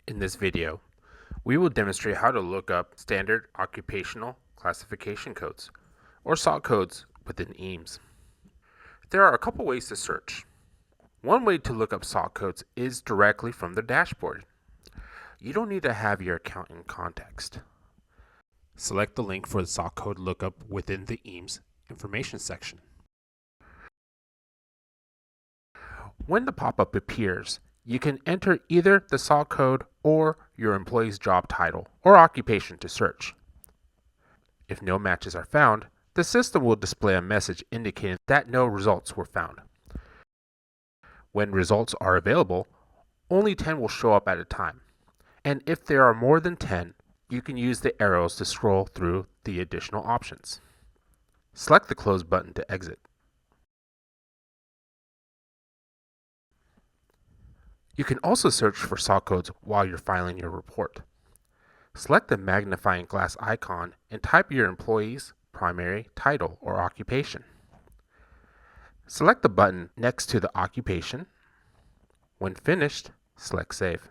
In this video, we will demonstrate how to look up standard occupational classification codes, or SOC codes within EAMS. There are a couple ways to search. One way to look up SOC codes is directly from the dashboard. You don't need to have your account in context. Select the link for the SOC code lookup within the EAMS information section. When the pop-up appears, you can enter either the SOC code or your employee's job title or occupation to search. If no matches are found, the system will display a message indicating that no results were found. When results are available, only 10 will show up at a time. And if there are more than 10, you can use the arrows to scroll through the additional options. Select the Close button to exit. You can also search for SOC codes while you're filing your report. Select the magnifying glass icon and type your employee's primary title or occupation. Select the button next to the occupation. When finished, select Save.